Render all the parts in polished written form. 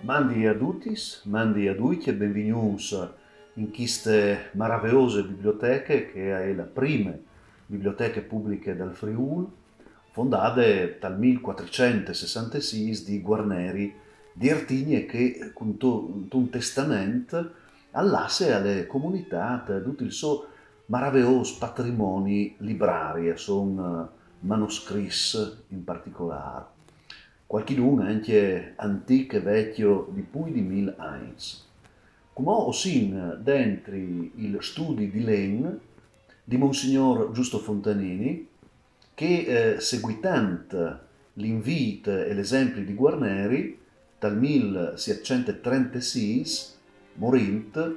Mandi a tutis, mandi a tutti e benvenuti in queste meravigliose biblioteche che è la prima biblioteche pubbliche del Friuli, fondate dal 1466 di Guarneri di Ertigni che con un testamento allasse alle comunità tutto il suo meraviglioso patrimonio librario, sono manoscritti in particolare. Qualcuno anche antico e vecchio di più di 1000 anni. Come ho sin dentro il studi di Len di Monsignor Giusto Fontanini, che seguitante l'invito e l'esempio di Guarneri, dal 1736 morint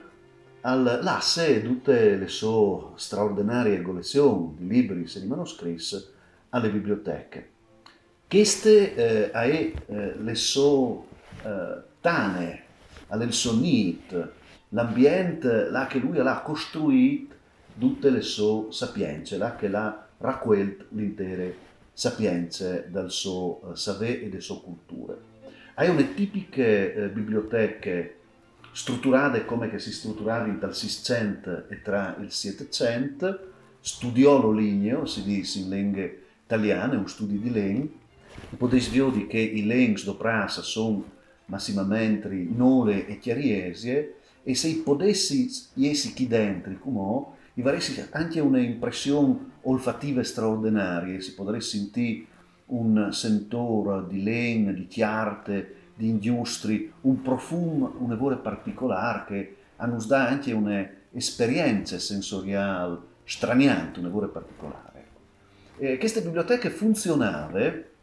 al lasse tutte le sue straordinarie collezioni di libri e di manoscritti alle biblioteche. Queste le so tane, alle sonit, l'ambiente là che lui ha costruito tutte le sue sapienze, là che l'ha raccolto l'intere sapienze dal suo sapere e delle sue culture. Hai una tipiche biblioteche strutturate come che si strutturavano dal 600 e tra il 700, studiò lo ligneo, si dice in lingue italiane, un studio di legno. Potete vedere che i legni do prasa sono massimamente nole e chiariesie e se potessi essere qui dentro, come vi avresti anche un'impressione olfattiva straordinaria, si potrebbe sentire un sentore di legno, di chiarte, di industrie, un profumo, un evore particolare che nos dà anche un'esperienza sensoriale straniante, un evore particolare. Queste biblioteche funzionavano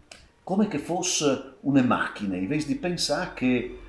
come che fosse una macchina, invece di pensare che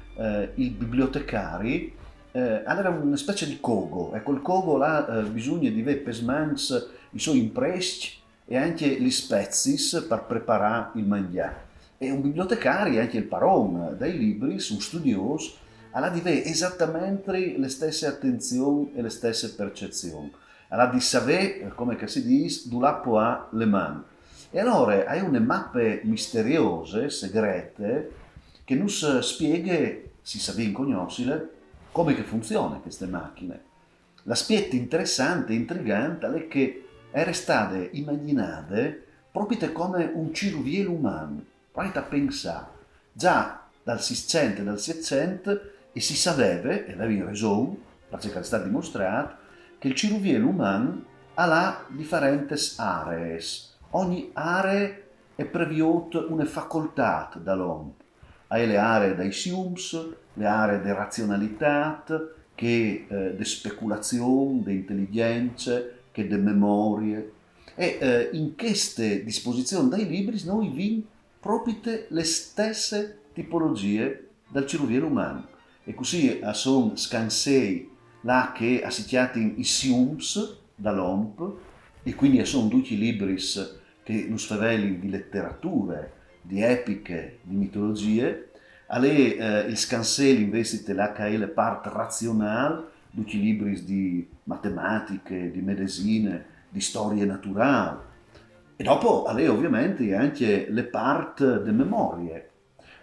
i bibliotecari era una specie di cogo, ecco il cogo là bisogna di avere pesmans i suoi impresti e anche gli spezzis per preparare il mangiare. E un bibliotecario, anche il paron dei libri, un studioso, ha di avere esattamente le stesse attenzioni e le stesse percezioni. Ha di sapere, come si dice, du lapo a le mani. E allora hai una mappe misteriose, segrete, che non spiega, si sa ben conoscere, come che funzionano queste macchine. L'aspetto interessante e intrigante è che era stata immaginata proprio come un ciruvielo umano. Provate a pensare, già dal 600 e dal 700 e si sapeva, e aveva ragione, perché è stato dimostrato, che il ciruvielo umano ha differenti aree. Ogni area è prevista una facoltà dall'uomo. Hai le aree dei siums, le aree di razionalità, che di speculazione, di intelligenza, che di memorie. E in queste disposizioni dei libri noi vi proprio le stesse tipologie del cervello umano. E così sono scansei là che assicciati i siums dall'OMP, e quindi sono tutti i libri che nos faveli di letterature, di epiche, di mitologie, alle il scanseli invece là che è la parte razionale, tutti i libri di matematiche, di medicine, di storie naturali. E dopo alle ovviamente anche le parti delle memorie,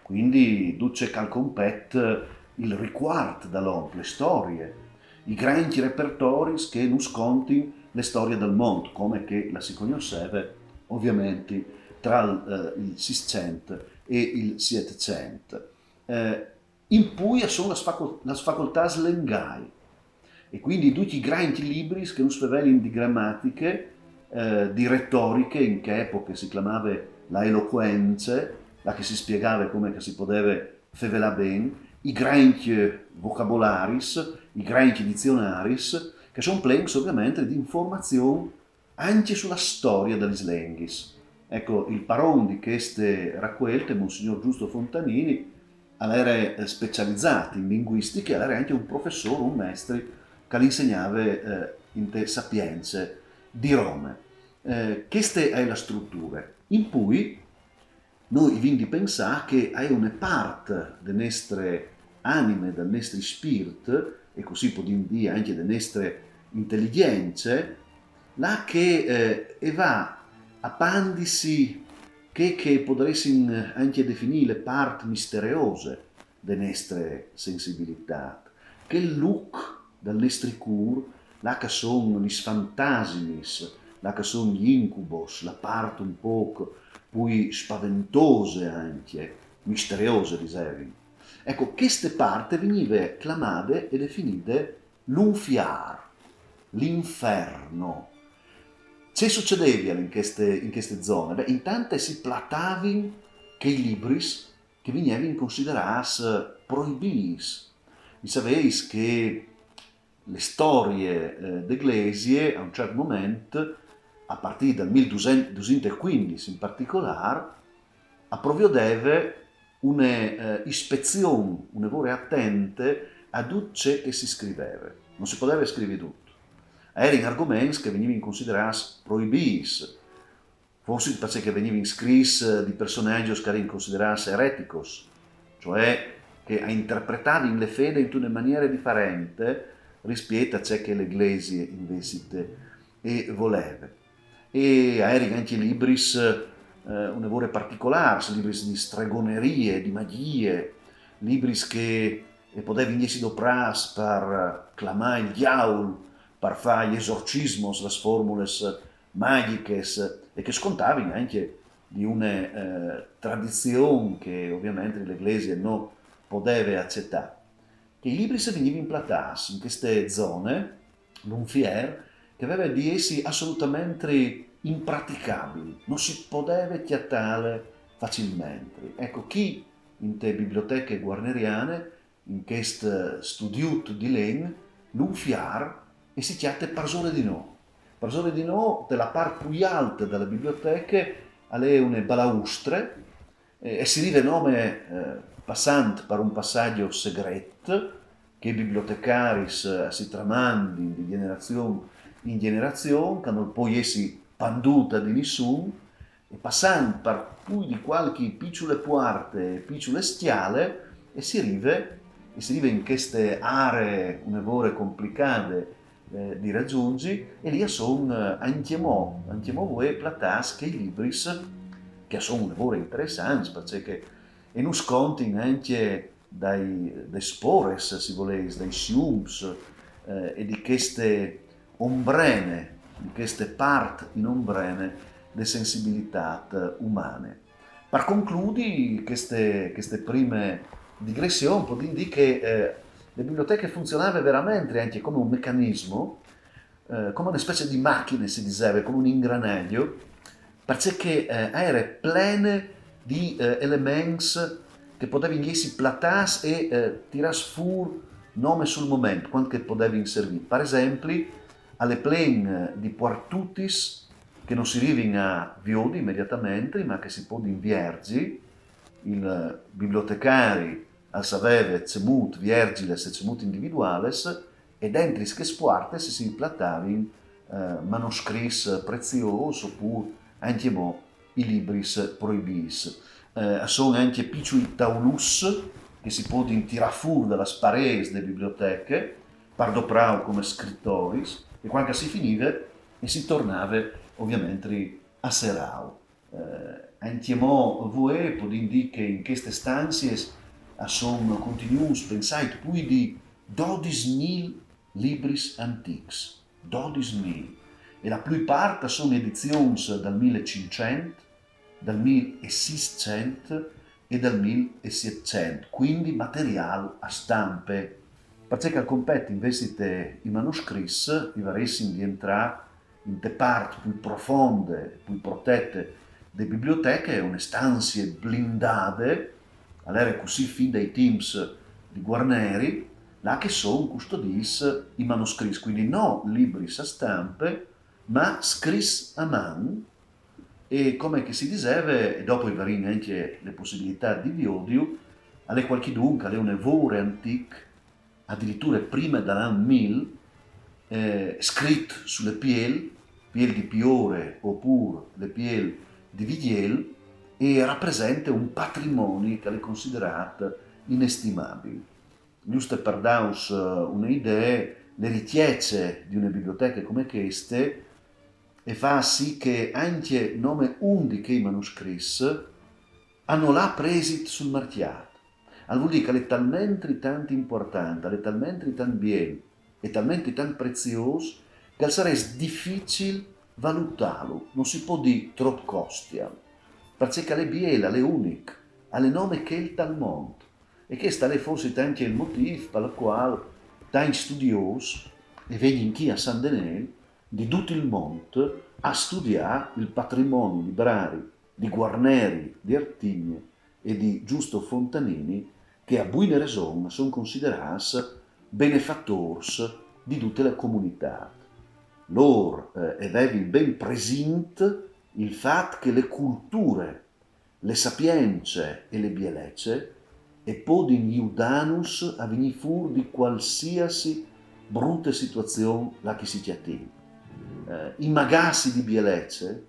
quindi duce calcompet il riguardo dall'om, le storie, i grandi repertori che nos conti le storie del mondo, come che la si conosceva ovviamente tra il 600 e il 700. In Puglia sono le facoltà slengai, e quindi tutti i grandi libri che nos favelin di grammatiche, di retoriche, in che epoca si chiamava la eloquenza, la che si spiegava come che si poteva fevela ben, i grandi vocabolaris, i grandi dizionaris, che sono plens ovviamente di informazioni anche sulla storia degli slenghis. Ecco, il paron di queste raccolte, Monsignor Giusto Fontanini, era specializzato in linguistica, era anche un professore, un maestro che li insegnava in te sapienze di Roma. Questa è la struttura. In cui noi vi di pensare che è una parte delle nostre anime, del nostro spirito, e così possiamo dire anche delle nostre intelligenze, là che va a pandisi che potresti anche definire le parti misteriose de nostre sensibilità, che look dal nostri cur, là che sono gli fantasimis, là che sono gli incubos, la parte un po' più spaventose anche, misteriose, dicevi. Ecco, queste parti venivano chiamate e definite l'unfiar, l'inferno. Che succedeva in queste zone? Beh, intanto si platavano che i libri che venivano considerati proibiti. Vi sapete che le storie d'Eglesie a un certo momento, a partire dal 1215 in particolare, approvvedeva una ispezione, una vore attente a tutto ciò che si scriveva. Non si poteva scrivere tutto. Erano argomenti che venivano considerati proibiti, forse perché venivano scritti di personaggi che erano considerati ereticos, cioè che interpretavano le fede in una maniera differente rispetto a ciò che l'Eglise invece voleva. E erano anche libri una vore particolari, libri di stregonerie, di magie, libri che potevano essere doprati per clamare il diavolo, per fare gli esorcismos, le formule magiche, e che scontavano anche di una tradizione che ovviamente l'Eglise non poteva accettare. Che i libri si venivano implantati in queste zone, l'unfier, che aveva di essi assolutamente impraticabili, non si poteva chiattare facilmente. Ecco, chi in te biblioteche guarneriane, in questo studiut di Len, l'unfiar e si chiatte Parsore di no. Parsore di no, della parte più alta delle biblioteche, alle une balaustre, e si rive nome passant per un passaggio segreto che i bibliotecari si tramandi di generazione in generazione, che non poi essi panduta di nessuno, e passando per più di qualche piccole porte, piccole stiale, e si rive in queste aree un'evore complicate di raggiungi, e lì sono antiemo voi platas che i libri che sono un'evore interessanti perché e non sconti anche dai spores, se volete, dai siums e di queste ombrene, di queste parti in ombrene delle sensibilità umane. Per concludi queste prime digressioni, può dire che le biblioteche funzionavano veramente anche come un meccanismo, come una specie di macchina, si diceva, come un ingranaggio, perché erano piene di elementi che potevano essere platati e tirati fuori nome sul momento, quando che potevano servire. Per esempio, alle plene di Quartutis, che non si arrivano a Viodi immediatamente, ma che si può inviergi, il bibliotecari al saveve cemut viergiles e cemut individuales, e dentro che spuarte si implatavano manoscritti preziosi oppure anche i libri proibiti. Sono anche piccoli taulus che si possono tirare fuori dalle pareti delle biblioteche, pardoprau come scrittori, e quando si finiva e si tornava ovviamente a serau. Anche voi potete dire che in queste stanze sono continuati pensate più di 12.000 libri antichi. 12.000. E la più parte sono edizioni dal 1500, dal 1600 e dal 1700, quindi materiale a stampe. Perché al compete invece i manoscritti, i varesi di entrare in te parti più profonde, più protette delle biblioteche, una stanze blindate, all'era così fin dai teams di Guarneri, là che sono custoditi i manoscritti, quindi non libri a stampe, ma scritti a mano, e come che si diceva, e dopo i vari anche le possibilità di Viodio, alle qualche dunque, alle un evore antiche, addirittura prima dall'anno 1000, scritto sulle piel di Piore oppure le piel di Vidiel, e rappresenta un patrimonio che è considerato inestimabile. Giusto per darvi un'idea, le richieste di una biblioteca come queste e fa sì che anche nome 11 che i manoscritti hanno là presi sul mercato. vuol dire che è talmente tanto importante, è talmente tanto bene, è talmente tanto prezioso, che sarebbe difficile valutarlo, non si può dire troppo costial, perché è biela, è unico, ha le nome che il tal mondo. E questo è forse anche il motivo per il quale tanti studiosi e vengono qui a San Denel di tutto il mondo a studiare il patrimonio librario di Guarneri, di Artigne e di Giusto Fontanini, che a buona ragione sono considerati benefattori di tutte le comunità. Loro avevano ben presente il fatto che le culture, le sapienze e le bellezze e podin aiutarnos a venire fuori di qualsiasi brutta situazione la che si chiatti. I magassi di bellezze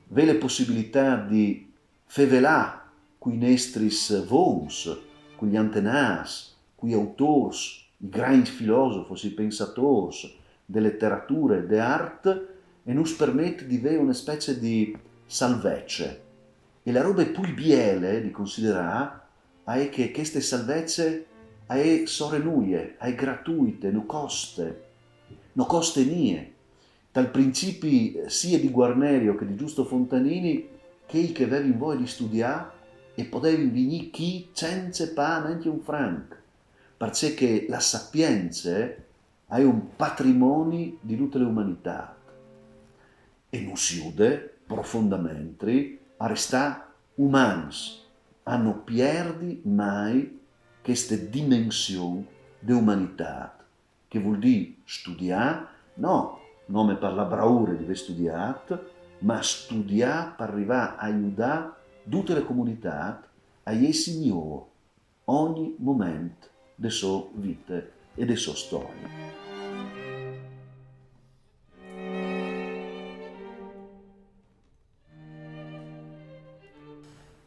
ve le possibilità di fevelà quei nestris vons, quegli antenàs, quei autors, i grandi filosofi, i pensatori, de letteratura e de arte, e nos permette di avere una specie di salvezze. E la roba più biele di considerare è che queste salvezze sono nuie, è gratuite, non coste nie. Dal principi sia di Guarnerio che di Giusto Fontanini, che avevano voglia di studiare e potevano venire chi senza pane anche un franco, perché la sapienza è un patrimonio di tutte le umanità e non si ude profondamente a restare umani, a non perdere mai questa dimensione di umanità, che vuol dire studiare, no, nome per la bravura di aver studiato, ma studiare per arrivare a aiutare tutte le comunità a essere migliori ogni momento della sua vita e della sua storia.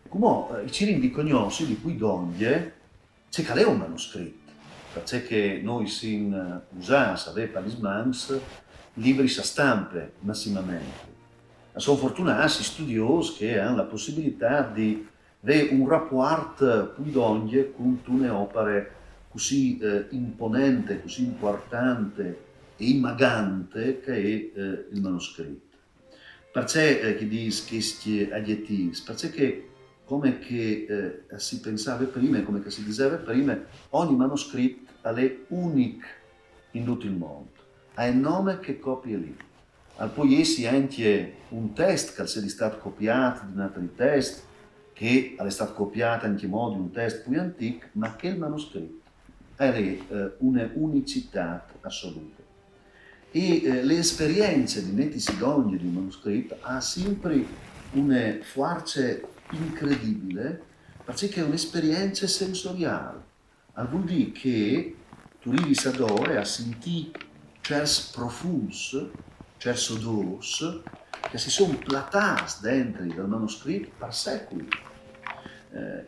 Come i cirini cognosci di cui doglie c'è che è un manoscritto, perché noi sin usans avere palismans libri a stampe massimamente. Sono fortunati studiosi che hanno la possibilità di avere un rapporto più doglie con una opere così imponente, così importante e immagante che è il manoscritto. Perché che dice questi aggettivi? Perché come che si pensava prima, come che si diceva prima, ogni manoscritto è unico in tutto il mondo, ha il nome che copia lì. Al poi essi anche un test che è stato copiato di un altro test, che è stato copiato anche in modo di un test più antico, ma che il manoscritto è una unicità assoluta. E le esperienze di Neti Sidogni di un manoscritto ha sempre una forza incredibile, perché è un'esperienza sensoriale. Vuol dire che tu arrivi ad a sentire certi profumi, certi odori che si sono platati dentro dal manoscritto per secoli.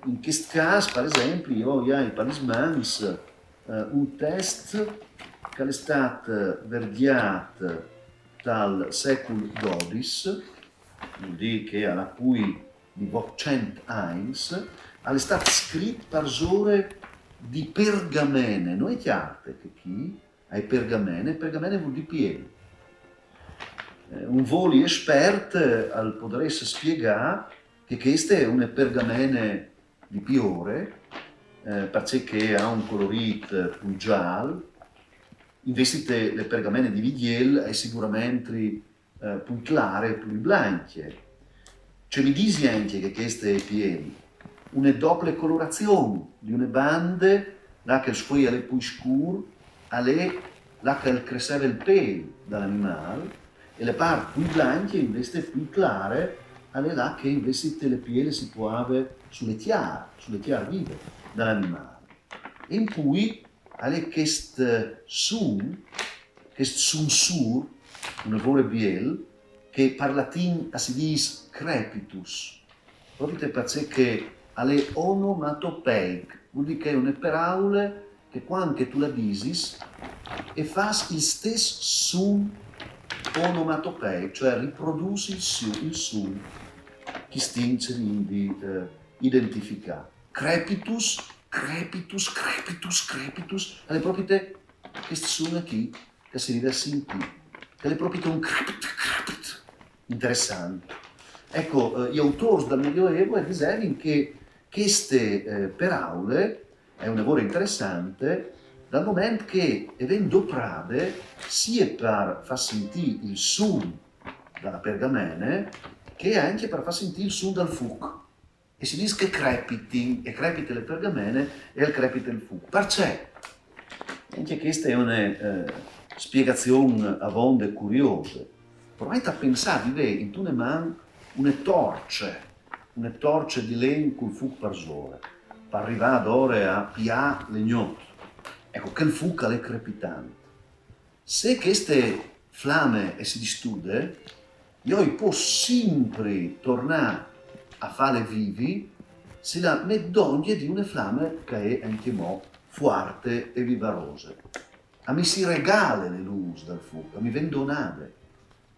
In questo caso, per esempio, io ho ai palismans un test che è stato verdiato dal secolo XII, vuol dire che alla cui di 100 anni, è stato scritto per ore di pergamene, non è chiaro che chi hai pergamene vuol dire pieno. Un voli esperto potreste spiegare che queste è una pergamene di piore, perché ha un colorito più giallo, invece le pergamene di Vidiel è sicuramente più chiare, più bianche. Cioè mi dici anche che queste è pieno, una doppia colorazione di una banda, là che il suo è più scuro, là che cresceva il pelo dall'animale, e le parti più bianche invece più chiare, là che invece le piele si può avere sulle chiare vive dall'animale. E in cui questo suono sur, una voce biel, che per latino si dice crepitus, proprio perché è onomatopeic, vuol dire che è una parola che quando tu la dici e fa il stesso suono onomatopeico, cioè riproduci il suono che stince di identificare. Crepitus crepitus, crepitus, crepitus, alle proprie questi suoni qui che si deve sentire, che alle proprie un crepit, crepit, interessante. Ecco, gli autori dal Medioevo dicono che queste paraule è un lavoro interessante dal momento che vengono doprate sia per far sentire il suono dalla pergamene che anche per far sentire il suono dal fuoco. E si dice che crepiti, e crepite le pergamene e il crepite il fuoco. Perché? Anche questa è una spiegazione a vonde curiose. Provate a pensare di vedere in tune mani una torce di legno col fuoco per sole, per arrivare ad ore a pià legnotto. Ecco, che il fuoco è crepitante. Se queste fiamme si distude, io posso sempre tornare a farle vivi se la medoglia di una fiamma che è anche mo' forte e vivarosa. A mi si regala le luci dal fuoco, a mi vengono donate.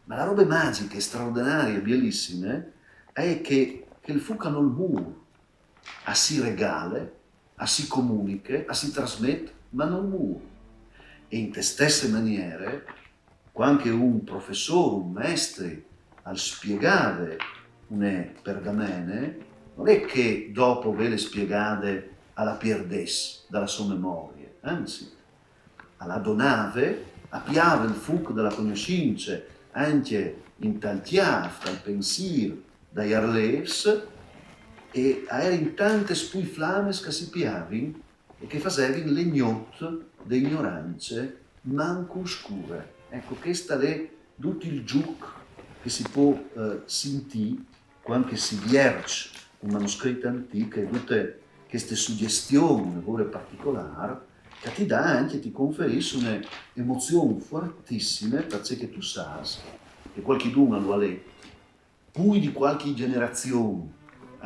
Ma la roba magica, straordinaria e bellissima è che il fuoco non muore, a si regala, a si comunica, a si trasmette, ma non muore. E in te stesse maniere, quando un professore, un maestro, al spiegare una pergamene, non è che dopo ve le spiegate alla pierdesse dalla sua memoria, anzi, alla donave, appiava il fuoco della conoscenza, anche in tal chiaf, dal pensiero, dai arlevs, e erano in tante spui flames che si piavano e che facevano legnotto di ignoranze manco oscure. Ecco, questo è tutto il gioco che si può sentire quando si vierge un manoscritto antico e tutte queste suggestioni, lavoro particolari, che ti dà anche, ti conferisce un'emozione fortissima perché tu sai che qualcuno lo ha letto, poi di qualche generazione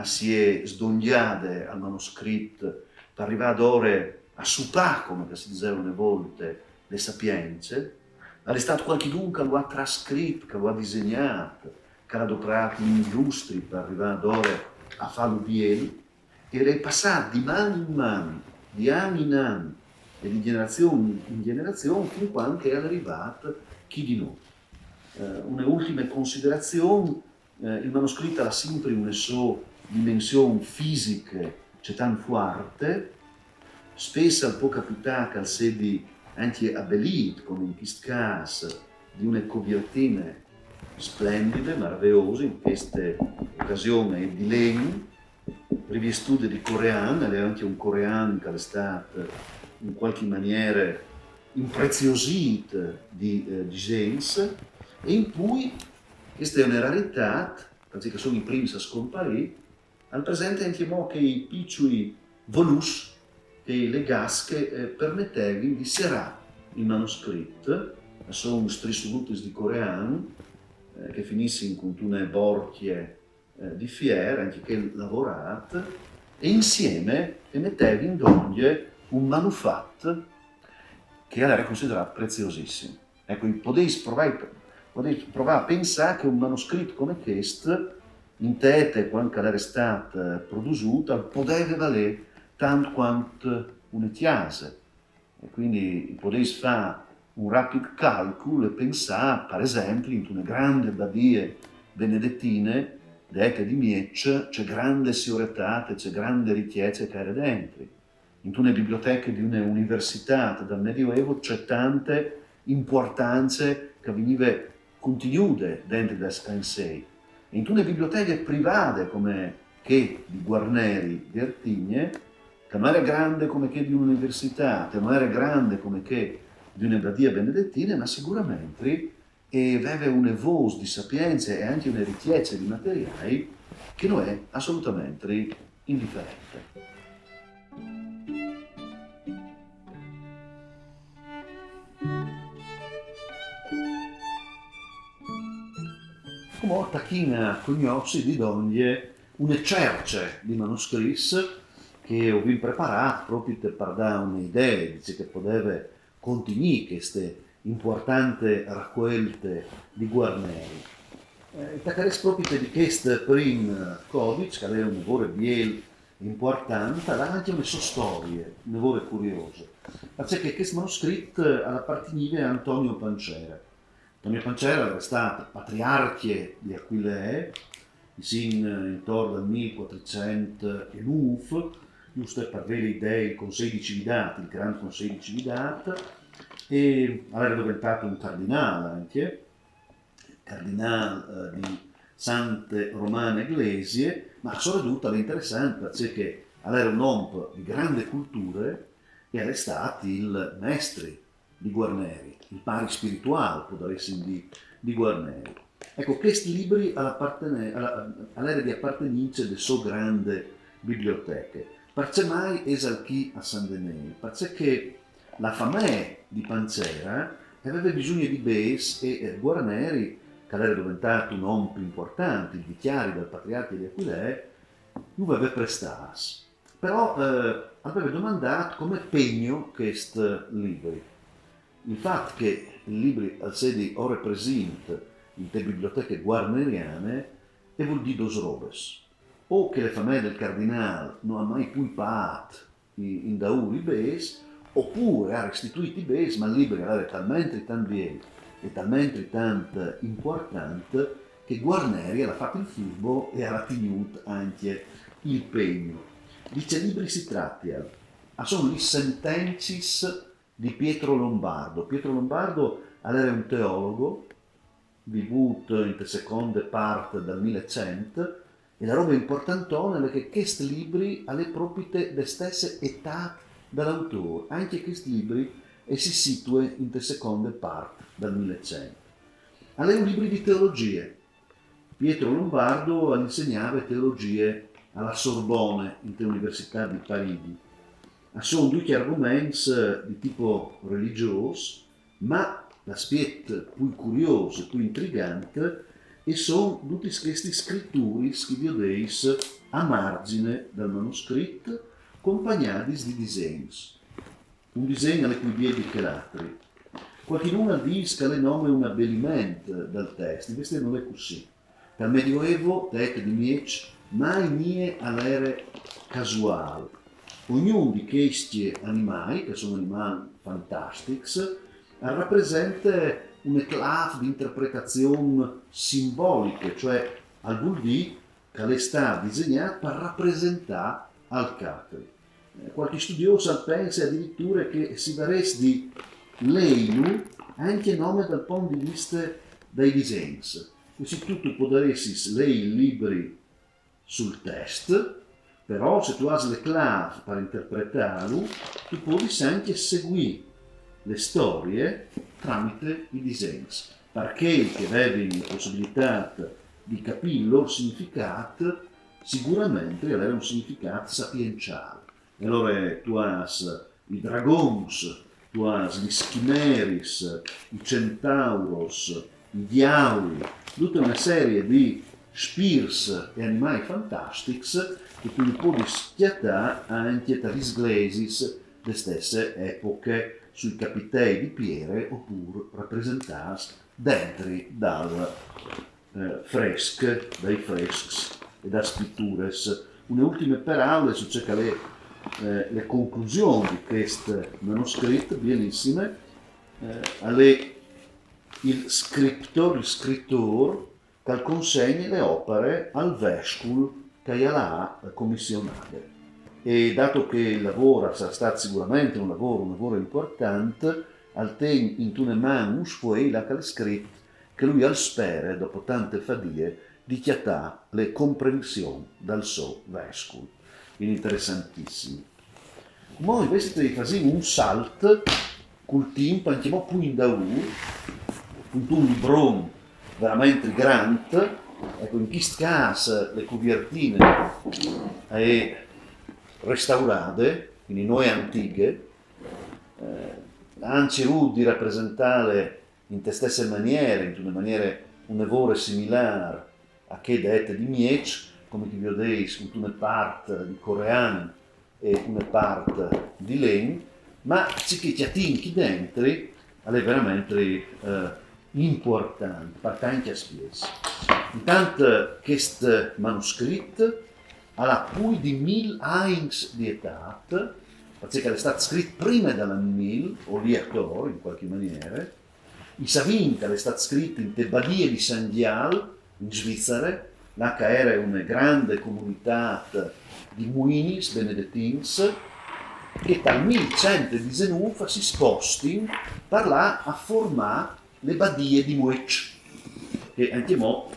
si è sdogliata al manoscritto per arrivare ad ore a supà, come si diceva una volta, le sapienze, è stato qualcuno che lo ha trascritto, che lo ha disegnato, che l'ha adoperato in illustri per arrivare ad ore a farlo bieli, e è passato di mano in mano, di anno in anno e di generazione in generazione fin quando è arrivato chi di noi. Una ultima considerazione, il manoscritto ha sempre una sua dimensione fisica, c'è tanto forte, spesso può capitare che sedi anche abbellito, come in questo caso, di una copertina splendide, meravigliose, in questa occasione di legno, rivestuta di coreano, ed è anche un coreano che è stato in qualche maniera impreziosito di gens, e in cui questa è una rarità, perché sono i primi a scomparire, al presente anche mo che i piccoli volus, che le gasche permettevano di serrare il manoscritto, sono strisoluti di coreano, che finissero con una borchie di fiera, anche che lavorato, e insieme mettevano in doglie un manufatto che era considerato preziosissimo. Ecco, potete provare a pensare che un manoscritto come questo, in tete, quando era stato prodotto, poteva valere tanto quanto una chiesa. E quindi potete fare un rapido calcolo e pensare, per esempio, in una grande badia benedettine, dette di Miec, c'è grande sicurezza, c'è grande ricchezza che era dentro. In una biblioteca di una università dal Medioevo c'è tante importanze che venivano continuate dentro da Scansei. In una biblioteca private come che di Guarneri di Artigne, che non era grande come che di un'università, che non era grande come che di una badia benedettina, ma sicuramente aveva una voce di sapienza e anche una ricchezza di materiali che non è assolutamente indifferente. Come tacchina cognosci di donne una cerce di manoscritti che ho preparato proprio per dare un'idea, dice che poteva continuare queste importanti raccolte di Guarneri. Taccarei proprio di questo primo codice, che è un lavoro biel importante, ha anche una sue storie, ne vuole curiose. Perché questo manoscritto apparteneva a Antonio Pancera. Antonio Pancera era stato patriarca di Aquileia, intorno al 1409, giusto per avere idee il Consiglio di Cividate, il Gran Consiglio di Cividate, e era diventato un cardinale anche, cardinale di Sante Romane Ecclesie, ma soprattutto è interessante perché era un uomo di grande cultura e era stato il maestro di Guarneri, il pari spirituale, può essere di Guarneri. Ecco, questi libri all'era di appartenenza delle sue grandi biblioteche. Perché mai esalchi a San Denis? Perché la famiglia di Pancera aveva bisogno di bes e Guarneri, che era diventato un uomo più importante, il dichiari del patriarca di Aquileia, lui aveva prestato. Però aveva domandato come pegno questi libri. Il fatto che i libri al sedi ora presenti in le biblioteche guarneriane e vuol dire due robes. O che le famiglie del cardinale non hanno mai più pagato in dauri bes, oppure ha restituito i bes, ma il libro era talmente tanto vieglio e talmente tanto importante che Guarneri era fatto il furbo e era tenuto anche il pegno. Dice libri si tratta, sono le sentences di Pietro Lombardo. Pietro Lombardo era un teologo, vissuto in seconda parte del 1100, e la roba importantona è che questi libri alle proprie le stesse età dell'autore, anche questi libri si situano in seconda parte del 1100. Alle un libro di teologia. Pietro Lombardo insegnava teologia alla Sorbonne, in Università di Parigi. Sono due argomenti di tipo religioso, ma l'aspetto più curioso, più intrigante, e sono tutti questi scrittori che vi vedeis a margine del manoscritto, accompagnati di disegni. Un disegno alle cui piedi carattere. Qualcuno dice che le nome un abbellimento del testo, invece non è così. Dal Medioevo, tette di Miec, mai nie all'era casuale. Ognuno di questi animali, che sono animali fantastici, rappresenta un eclat di interpretazione simbolica, cioè al vuol dire che le sta disegnato per rappresentare al carattere. Qualche studioso pensa addirittura che si varesse di Leinu anche nome dal punto di vista dei disegni. Così tu potresti leggere i libri sul test, però se tu hai le clave per interpretarlo, tu puoi anche seguire le storie tramite i disegni, perché che avevi la possibilità di capire il loro significato, sicuramente aveva un significato sapienziale. E allora tu hai i dragons, tu hai gli schimeris, i centauros, i diavoli, tutta una serie di spirs e animali fantastici che tu li puoi schiattare anche tra gli sglesis delle stesse epoche sui capitei di Piere oppure rappresentati dentro dal dai freschi e da scritture. Une ultime parole su ciò che le conclusioni di questo manoscritto, benissime, il scrittore che consegna le opere al vescovo che l'ha commissionato. E dato che il lavoro sarà stato sicuramente un lavoro importante, al tempo in una mano un sfuoio che ha scritto che lui al spera, dopo tante fadie, di chiattare le comprensioni dal suo vescovo. Quindi interessantissimo. Noi invece facciamo un salto col tempo, anche un po' in daur, con un librone veramente grande. Ecco, in questo caso le copertine sono restaurate, quindi noi antiche, anzi di rappresentare in te stesse maniere, in una maniera un lavoro similare a che dette di Miec, come ti vedeis, con una parte di coreano e una parte di len, ma ci che ti attinchi dentro è veramente importante, per tanti aspetti. Intanto questo manoscritto alla più di 1000 anys di età, perché è stato scritto prima dell'anno 1000, o lì attorno, in qualche maniera. I Savinta è stato scritto in te badie di San Gial, in Svizzera, là che era una grande comunità di muinis benedettins, che dal 1119 si sposti per là a formare le badie di Muec, che anche mo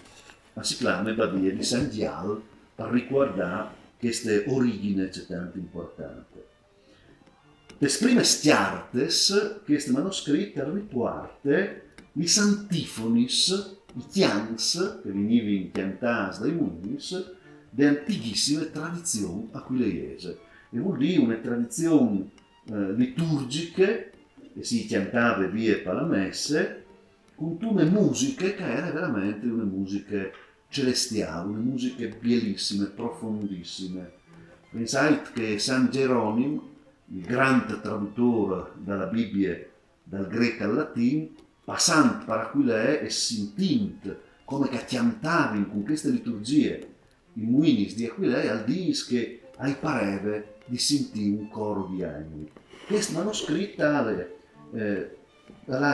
si chiama badie di San Gial, per ricordare queste origini tanto importanti. Le prime stiartes, queste manoscritte rituarte, i antifonis, i tians, che venivano inchiantati dai munis, di antichissime tradizioni aquileiese. E vuol dire una tradizione liturgiche, che si chiantava via per la messe, con tutte musiche che erano veramente una musica celestiale, una musica bellissime, profondissime. Pensate che San Geronimo, il grande traduttore della Bibbia dal greco al latino, passando per Aquilea e sentendo come che chiantavano con queste liturgie i muinis di Aquilea, al dice che ai pareva di sentire un coro di angeli. Questo manoscritto ha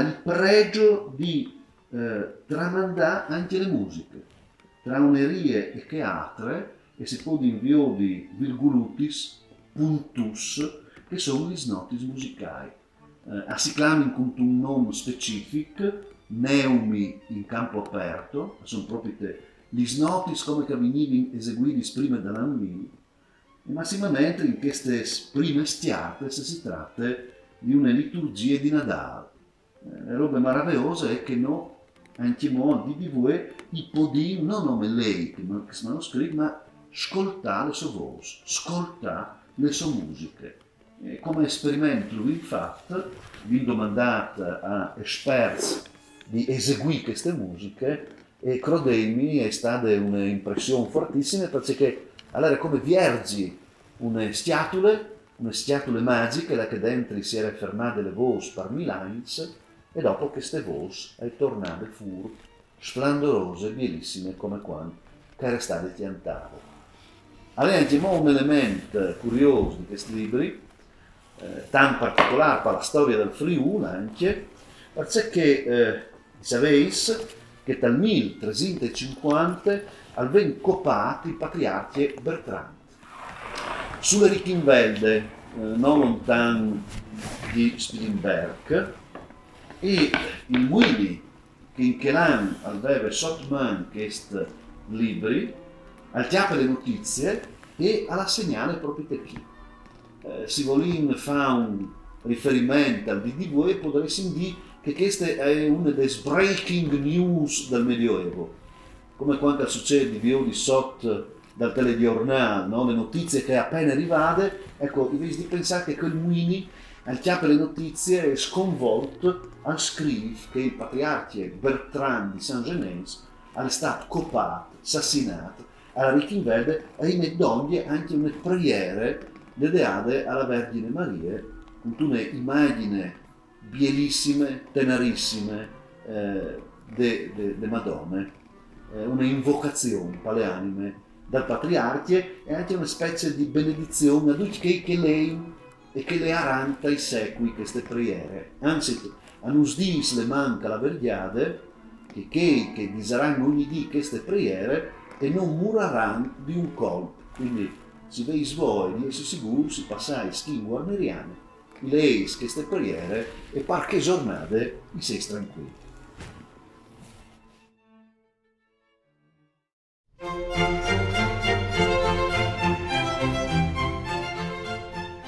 il pregio di tramandare anche le musiche, tra unerie e che altre, e si può invio di virgulutis, puntus, che sono gli snotis musicali. Si chiamano con un nome specifico, neumi in campo aperto, sono proprio gli snotis come che venivano eseguiti prima dell'anno 1000, e massimamente in queste prime stiarte si tratta di una liturgia di Nadal. La roba meravigliosa è che noi, anche noi, di voi, i podì non nome lei che si manoscritto, ma ascoltare le sue voci, ascoltare le sue musiche. E come esperimento, infatti, vi domandato a esperti di eseguire queste musiche, e credemi è stata un'impressione fortissima, perché allora come viergi una schiatule magiche, la che dentro si era fermate le voci per 1000 anni, e dopo queste voci è tornate fuori splendorose, bellissime come quando era state chiantate. Allora anche un elemento curioso di questi libri, tan particolare per la storia del Friuli anche, perché sapeis che dal 1350 avevano copato il patriarca Bertrand sulle Richtenwelde, non lontano di Spilimberg, e il Willy che in Chelan aveva sottoman questi libri, al chiappa le notizie e alla segnale proprio da chi. Si voleva fare un riferimento al DDV, potresti dire che questa è una delle breaking news del Medioevo, come quando succede di sotto dal telegiornale, no? Le notizie che è appena arrivate, ecco, invece di pensare che quel Muini al chiappa le notizie è sconvolto al scrive che il patriarca Bertrand di Saint-Genès è stato copato, assassinato alla Richtenwelde, e in donne anche una preghiera dedicata alla Vergine Maria, con una immagine bellissime, tenerissime de Madonna, una invocazione per le anime dal patriarca, e anche una specie di benedizione a tutti che lei e che le aranta i secoli queste preghiere. Anzi, a nos dis le manca la vergiade che disaranno ogni dì queste preghiere e non muraranno di un colpo. Quindi si veis voi di essere sicuri, si passai skin guarneriane, leis queste preghiere e qualche giornate i sei tranquilli.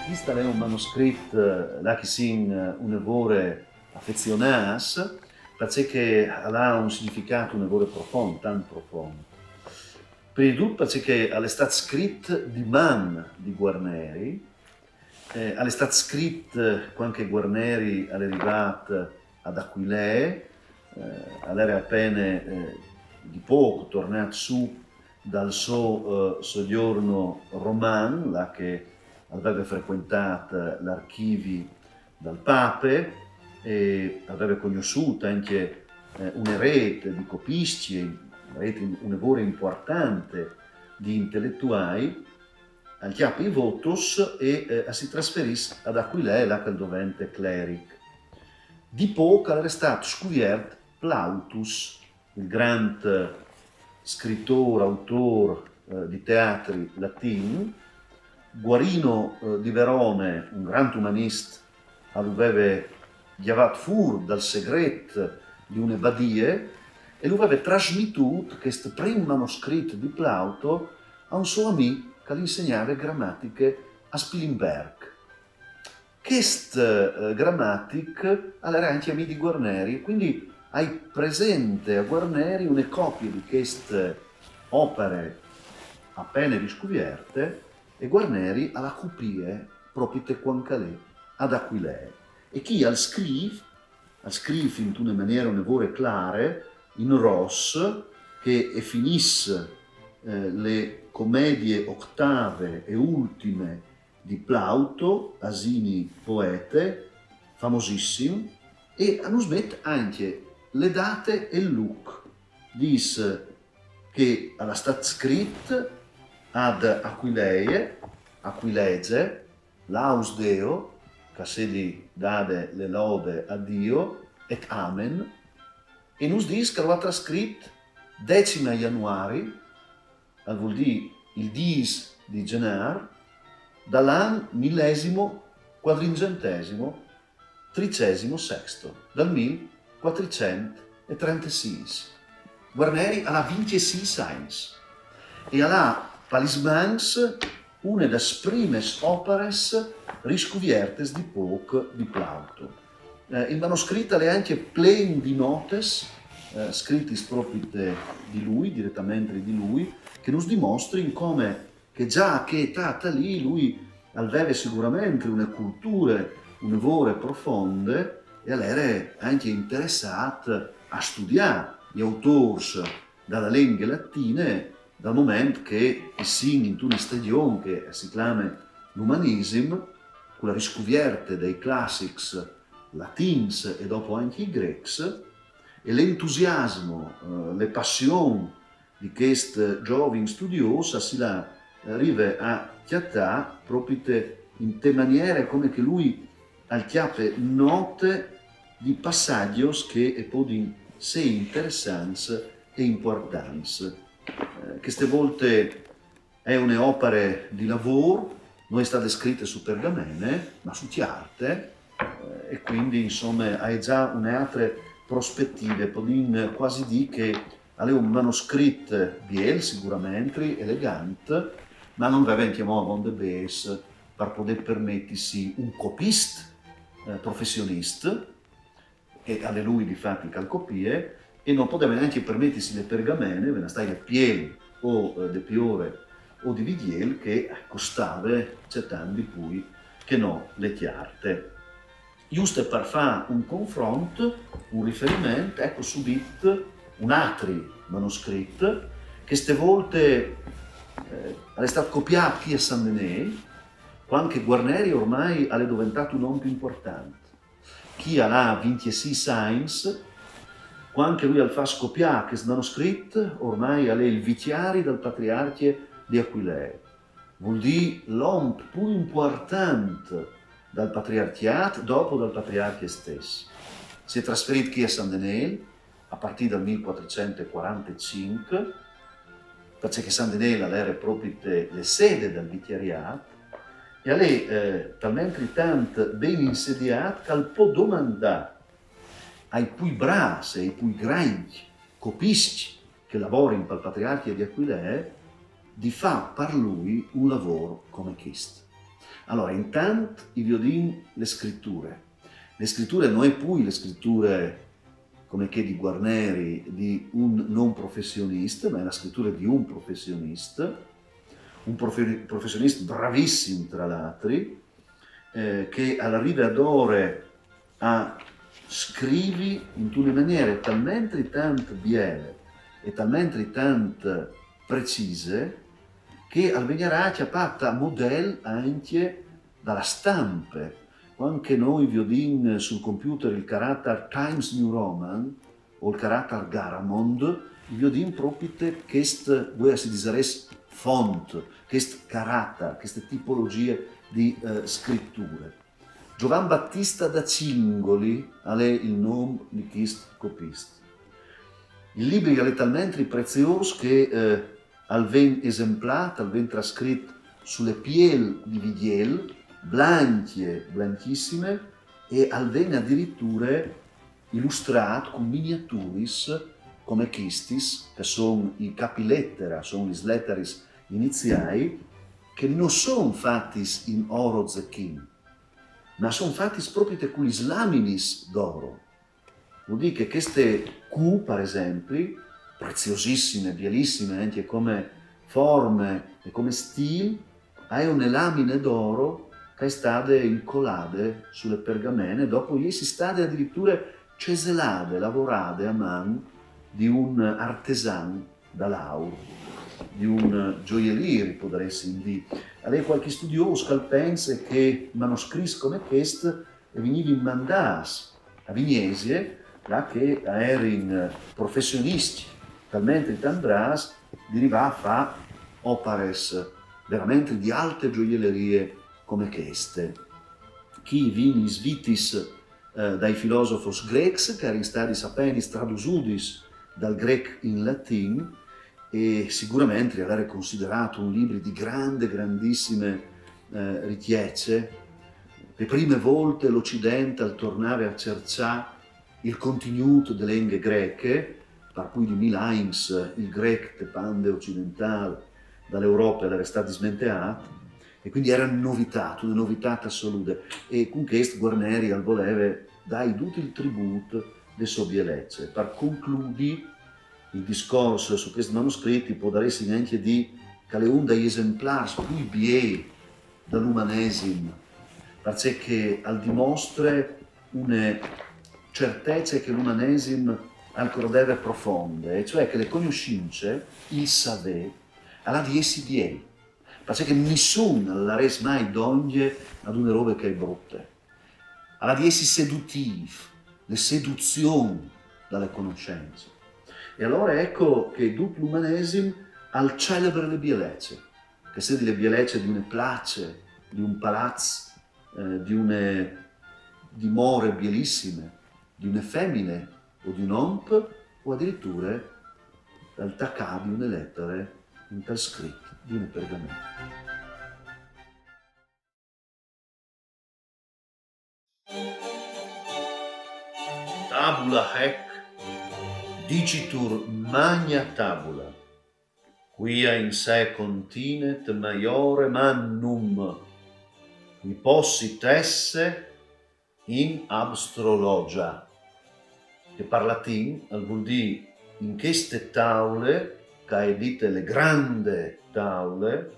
Questo è un manoscritto che si un'evore affezionas, perché ha un significato un'evore profondo, tanto profondo. Prima di tutto perché è stato scritto di man di Guarneri, è stato scritto quando Guarneri è arrivato ad Aquilea, era appena di poco tornato su dal suo soggiorno romano, là che aveva frequentato l'archivio del Pape e aveva conosciuto anche una rete di copisti, un lavoro importante di intellettuali, al chiappa i votus e si trasferisse ad Aquilea, là che dovente cleric. Di poco era stato scoperto Plautus, il grande scrittore, autore di teatri latini, Guarino di Verone, un grande umanista, aveva chiavato fuori dal segreto di une badie e lui aveva trasmesso questo primo manoscritto di Plauto a un suo amico che gli insegnava grammatiche a Spilimberg. Questa grammatica era anche amica di Guarneri, quindi hai presente a Guarneri una copia di queste opere appena riscoperte e Guarneri alla copia proprio te quancalè ad Aquilea. E chi al scrive in una maniera un'evore clara, in Ross, che finisse le commedie ottave e ultime di Plauto, Asini poete, famosissimo, e hanno smesso anche le date e il look. Dice che alla stat scritto ad Aquilege, laus Deo, che sedi dade le lode a Dio, et amen, e nos dice che lo ha trascritto 10 januari, vuol dire il 10 di gennaio, dall'anno 1436, dal 1436. Guarneri alla 26 anni e alla palismans una delle prime opere riscoverte di poco di Plauto. Il manoscritto è anche pieno di notes scritti proprio di lui, direttamente di lui, che nos dimostrano come che già che età lì lui aveva sicuramente una cultura, un'evore profonde e era anche interessato a studiare gli autori dalla lingua latina dal momento che si in una stagione che si chiama l'umanismo, con la riscoperta dei classics latins e dopo anche i grecs, e l'entusiasmo, le passioni di questo giovane studioso si la arriva a chiattare proprio in te maniere come che lui al chiappe note di passaggi che possono essere interessanti e importanti. Queste volte è un'opera di lavoro, non è stata scritta su pergamene, ma su chiarte, e quindi insomma hai già un'altra prospettive, possiamo quasi dire che è un manoscritto biel sicuramente, elegante, ma non va avanti a modo base per poter permettersi un copista professionista, e alle lui di fatti calcopie, e non poteva neanche permettersi le pergamene, ve ne stai le piel o de piore o di vidiel che costava cercando di cui che no le chiarte. Giusto per fare un confronto, un riferimento, ecco subito un altro manoscritto che ste volte è stato copiato qui a San Denis, quando Guarneri ormai è diventato un uomo più importante. Chi ha 26 anni, quando lui ha fatto scopiare questo manoscritto, ormai è il vicario del patriarca di Aquilea. Vuol dire l'uomo più importante dal patriarchiato dopo dal patriarca stesso. Si è trasferito qui a San Denis a partire dal 1445, perché San Denis era proprio le sede del vicariato, e lei talmente tanto ben insediato che può domandare ai più bravi e ai più grandi copisti che lavorano per il patriarca di Aquilea di fare per lui un lavoro come questo. Allora, intanto i violini le scritture non è più le scritture come che di Guarneri di un non professionista, ma è la scrittura di un professionista bravissimo tra l'altro, che arriva ad ore a scrivi in una maniera talmente tanto biele e talmente tanto precise che alvegnerà chiappata modello anche dalla stampa. Anche noi vediamo sul computer il carattere Times New Roman o il carattere Garamond, vediamo proprio che questo, si dice, font, queste carattere, queste tipologie di scritture. Giovan Battista da Cingoli è il nome di questo copista. Il libro è talmente prezioso che al ven esemplato, al ven trascritto sulle piel di vidiel, blanchissime, e al ven addirittura illustrato con miniaturis come quistis, che sono i capilettera, sono i letteris iniziali, che non sono fatti in oro zecchin, ma sono fatti proprio con gli laminis d'oro. Vuol dire che queste Q, per esempio, preziosissime, bellissime, anche come forme e come stile, hanno le lamine d'oro che sono state incollate sulle pergamene, dopo gli si state addirittura ceselate, lavorate a mano di un artisan da Laur, di un gioielliere, potresti dire. Allora qualche studioso che pensa che manoscritti come questo venivano mandati a Vignesie, là che erano professionisti talmente tan bras di arrivare a fare opere veramente di alte gioiellerie come queste. Chi vini svitis dai filosofos grecs, che erano stati appenis tradusudis dal greco in latino, e sicuramente avere considerato un libro di grandissime richieste. Le prime volte l'Occidente al tornare a cercare il contenuto delle lingue greche, per cui di 1000 anni il greco de pande occidentale dall'Europa era stato smantellato, e quindi era una novità assoluta. E con questo Guarneri al voleva dare tutto il tributo delle sue bellezze. Per concludere il discorso su questi manoscritti, può darsi anche di che è uno degli esemplari più belli dell'umanesimo, perché dimostra una certezza che l'umanesimo ancora deve profonde, cioè che le conoscenze, il sapere, alla di essi biei, perché nessuno la res mai donne ad una roba che è brutta, alla di essi sedutivi, le seduzioni dalle conoscenze. E allora ecco che tutto l'umanesimo al celebre le bellezze, che sia le bellezze di una place, di un palazzo, di une dimore bellissime, di una femmine o di un omp, o addirittura dal tacà di una lettere in tal scritto di una pergamena. Tabula haec dicitur magna tabula, quia in se continet maiore mannum, qui possit esse in astrologia, che per latin vuol dire in queste tavole, che è dite le grandi tavole,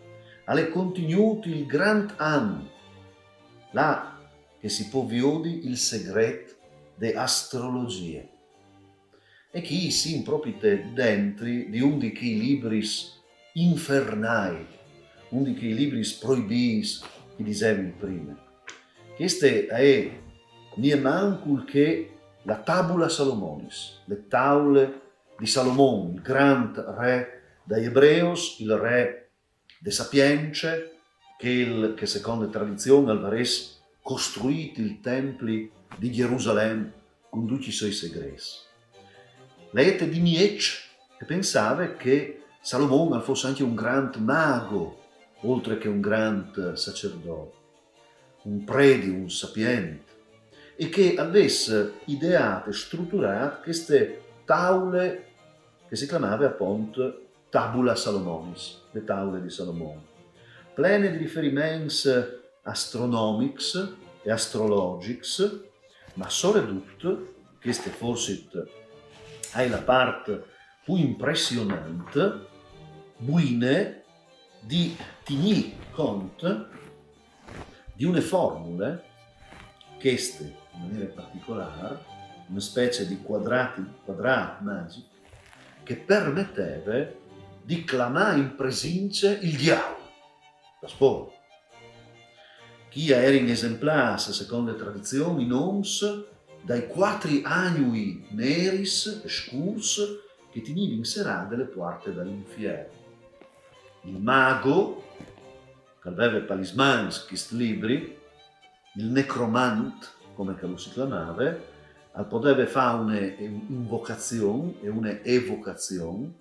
alle contenuti il grand anno, là che si può vedere il segreto de astrologie. E chi si impropite dentro di uno di quei libri infernai, uno di quei libri proibis che dicevi prima. Queste è niente che la tabula Salomonis, le tavole di Salomone, il grande re degli Ebreos, il re de Sapienze, che secondo la tradizione avesse costruito il tempio di Gerusalemme con tutti i suoi segreti. Leete di Nietzsche, che pensava che Salomone fosse anche un grande mago, oltre che un grande sacerdote, un predi, un sapiente, e che avesse ideato e strutturato queste tavole che si chiamava appunto Tabula Salomonis, le tavole di Salomone, plene di riferimenti astronomics e astrologics, ma soprattutto, queste forse è la parte più impressionante, buine di tenere conto di une formule, queste in maniera particolare, una specie di quadrato magico, che permetteva di clamare in presenza il diavolo, la spola. Chi era in esemplare, secondo le tradizioni, noms dai 4 agnui neris, scurs, che tenivano inserate le porte dall'inferno. il mago, che aveva palismans, questi libri, il necromant, come che lo si chiamava, al poteva fare un'invocazione e un'evocazione,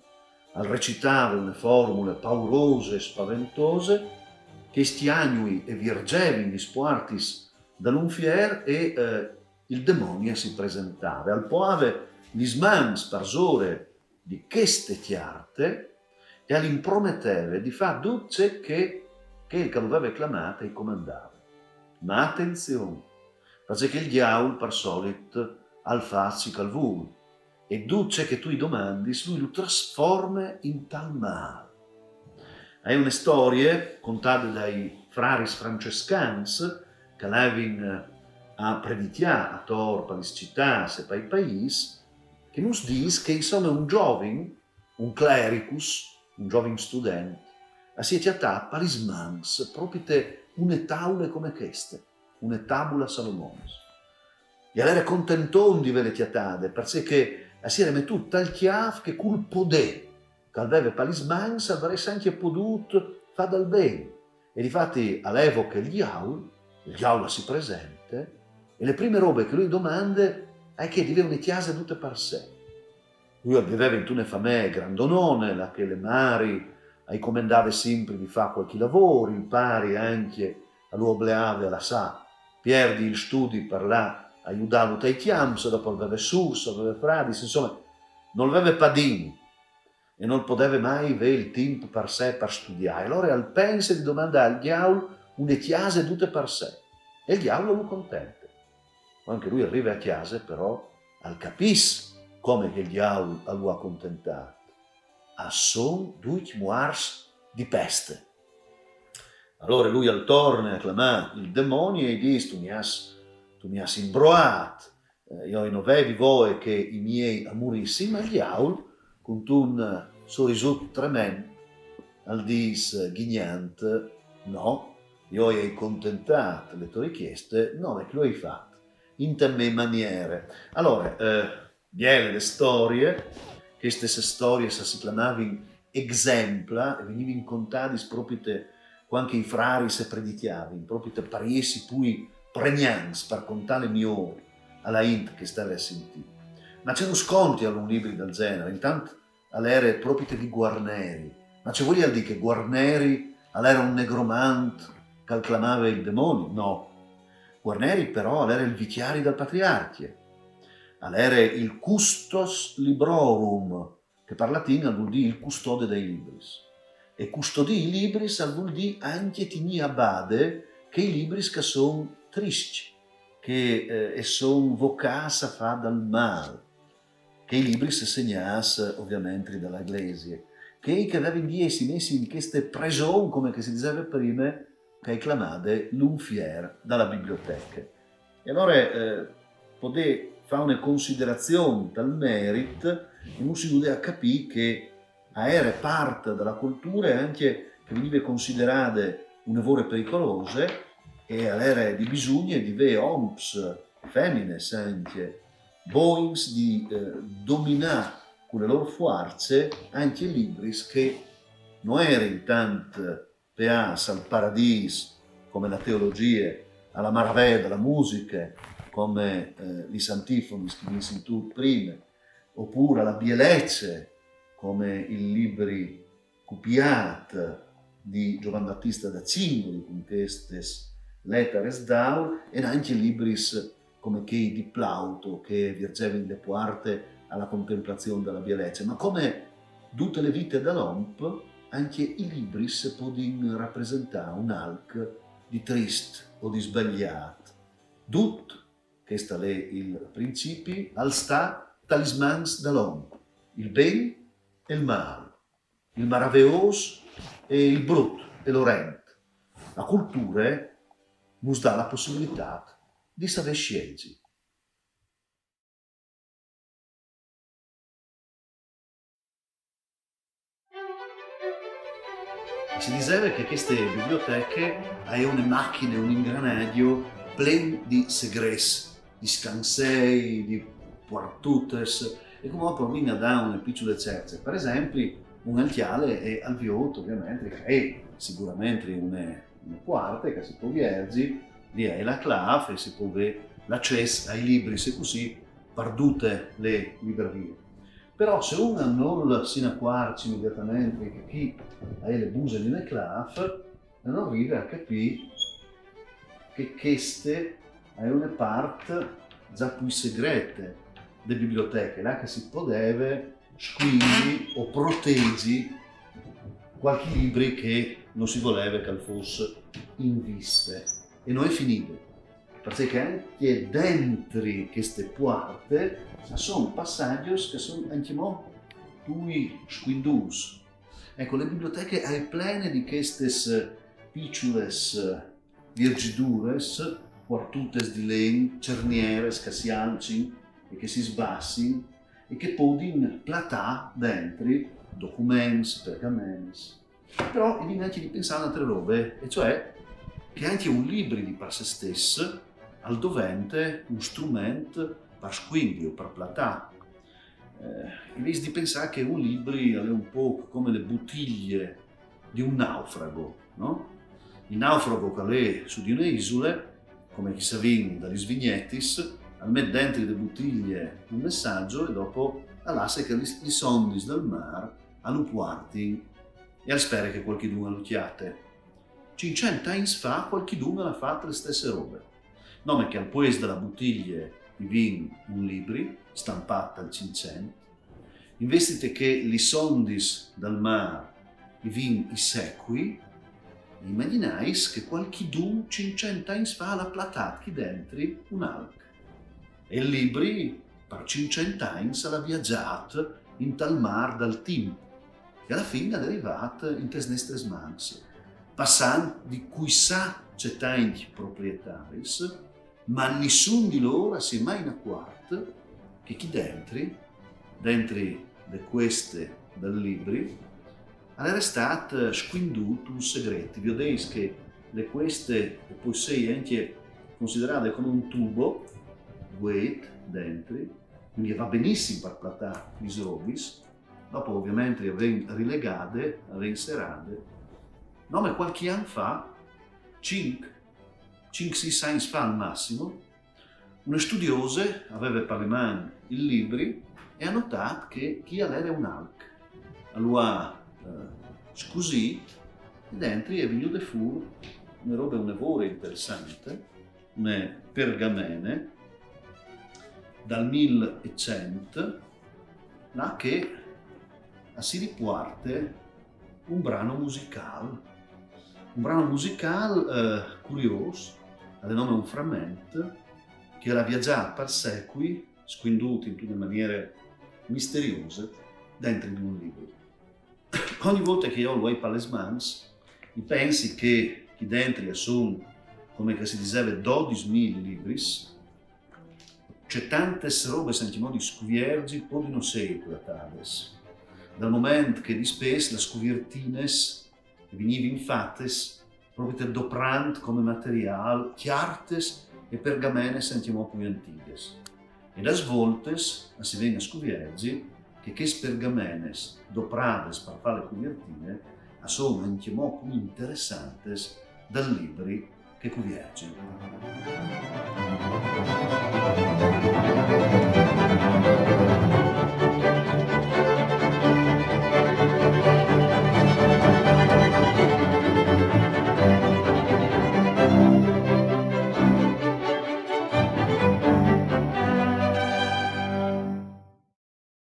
al recitare une formule paurose e spaventose, che stiagnui e virgevi spuartis dall'unfier e il demonio si presentava. Al poave gli smans parsore di queste chiarte e all'imprometteve di fare duce che il aveva chiamato e comandava. Ma attenzione, perché il diavolo per solito al farsi calvul e duce che tu gli domandi, lui lo trasforma in tal male. È una storia contata dai fraris francescans che l'avevano a predicare a tor per le città e per i paesi, che nos dice che insomma un giovane, un clericus, un giovane studente, si è chiamato palismans proprio una tavola come queste, una tabula Salomonis. E allora contentone di vele chiatade, perché si era mettuto tal chiaf che col potere che aveva palismans avreste anche potuto fare del bene. E difatti all'evoca il diavolo si presenta, e le prime robe che lui domanda è che vivevano le chiese tutte per sé. Lui viveva in una famiglia grandonone, la che le mari comandava sempre di fare qualche lavoro, il pari anche a lui obbligava alla sa, perdi gli studi per là, aiutavo ai chiams, dopo aveva sus, aveva fradis, insomma, non aveva padini e non poteva mai avere il tempo per sé per studiare. Allora al pensa di domandare al diavolo una chiesa tutte per sé e il diavolo lo contenta. Anche lui arriva a chiesa, però al capis come che il diavolo lo ha contentato. A son due muars di peste. Allora lui al torna a clamare il demonio e dice: tu mi has imbroato, io non avevi voi che i miei amorissi, ma il diavolo con un sorriso tremendo al dis ghignante: no, io hai contentato le tue richieste, non è che lo hai fatto in te maniere. Allora, viene le storie, queste storie si chiamavano exempla e venivano contate proprio quando i frari si predichiavano, proprio te pariesi poi pregnanti per contare le migliori alla int che stava a sentire. Ma c'è uno sconti a un libro del genere, intanto all'era proprio di Guarneri, ma ci voglia dire che Guarneri all'era un negromante che clamava il demonio? No. Guarneri però era il vicario del patriarchia, era il custos librorum, che per latino vuol dire il custode dei libris. E custodì i libris vuol dire anche tenere a bade che i libris che sono tristi, che sono vocati a fare dal male, che i libris segnas ovviamente dalla Iglesia, che avevano messi in queste prison, come si diceva prima, che chiamate l'unfier dalla biblioteca. E allora potete fare una considerazione dal merito e non si poteva capire che era parte della cultura anche che veniva considerata un lavoro pericoloso e era di bisogno di avere omps femmine anche boings di dominare con le loro forze anche i libri che non erano tanto peas al paradiso come la teologia, alla maravella della musica come i santifoni che vi sentito prima, oppure alla bellezza come i libri copiati di Giovan Battista da Cingoli con queste lettere d'aul e anche libri come quelli di Plauto che virgevano le porte alla contemplazione della bellezza, ma come tutte le vite dell'omp anche i libri si possono rappresentare un alc di triste o di sbagliato. Tutto, questo è il principio, al sta talismans dell'uomo, il bene e il male, il maraviglioso e il brutto e l'orrendo. La cultura ci dà la possibilità di sapere scegliere. Si diceva che queste biblioteche avevano macchine, un ingranaggio pieno di segreti, di scansei, di portutes, e come proviene da una piccola cerce. Per esempio, un altiale e al viotto ovviamente e sicuramente una parte che si può viergi, lì è la clave e si può avere l'accesso ai libri, se così, perdute le librerie. Però se uno non si accorge immediatamente che chi ha le buse di una clave, non arriva a capire che queste è una parte già più segrete delle biblioteche, là che si poteva squilli o proteggi qualche libro che non si voleva che fosse in viste. E non è finito, perché anche dentro queste porte sono passaggi che sono anche più squillosi. Ecco, le biblioteche sono piene di queste piccole virgidure, quartutes di legno, cerniere che si alzino e che si sbassino e che possono platare dentro documenti, pergameni. Però viene anche di pensare a altre robe, e cioè che anche un libro di per se stesso al dovente un strumento per squilli o per platare. Invece di pensare che un libro è un po' come le bottiglie di un naufrago, no? Il naufrago che è su di un'isola, come chi sa dagli svignettis, mette dentro le bottiglie un messaggio e dopo lascia che i sondi del mare lo portino e spera che qualcuno lo chiate. 500 anni fa qualcuno ha fatto le stesse robe. Nome che al poes della bottiglia di vino un libro, stampato al 500, investite che i sondi del mare i vin i secui, immaginais che qualcuno 500 anni fa l'ha platato qui dentro un alc. E il libro per 500 anni l'ha viaggiato in tal mar dal tempo e alla fine è arrivato in tes nostre mani, passando di cui sa c'è tanti proprietari, ma nessuno di loro si è mai accorto che qui dentro di queste del libro, era stato squinduto un segreto. Vi ho detto che le queste poesie anche considerate come un tubo, weight dentro, quindi va benissimo per platare i robis, dopo ovviamente le rilegate, le inserate. No, ma qualche anno fa, 5-6 anni fa al massimo, una studiosa aveva per le mani il libro e ha notato che chi era un alc. Allora, scusi, dentro è venuto fuori una roba un'evore interessante, una pergamene dal 1100, là che si riparte un brano musicale curioso, ha nome un frammento che era viaggiato per secoli, squinduto in tutte maniere misteriose, dentro di un libro. Ogni volta che io lo vedo per le mani, mi pensi che qui dentro sono, come si diceva, 12.000 libri, c'è tante robe sentimenti di scuviergi, poi non sei platades. Dal momento che di spesso le scuvirtine venivano fatte proprio doprant come materiale, chiartes e pergamene sentimenti più antiche. E da svoltes si vengono a scuviergi che queste pergamene doprate per fare le copertine sono anche molto più interessanti dal libri che cuviergi.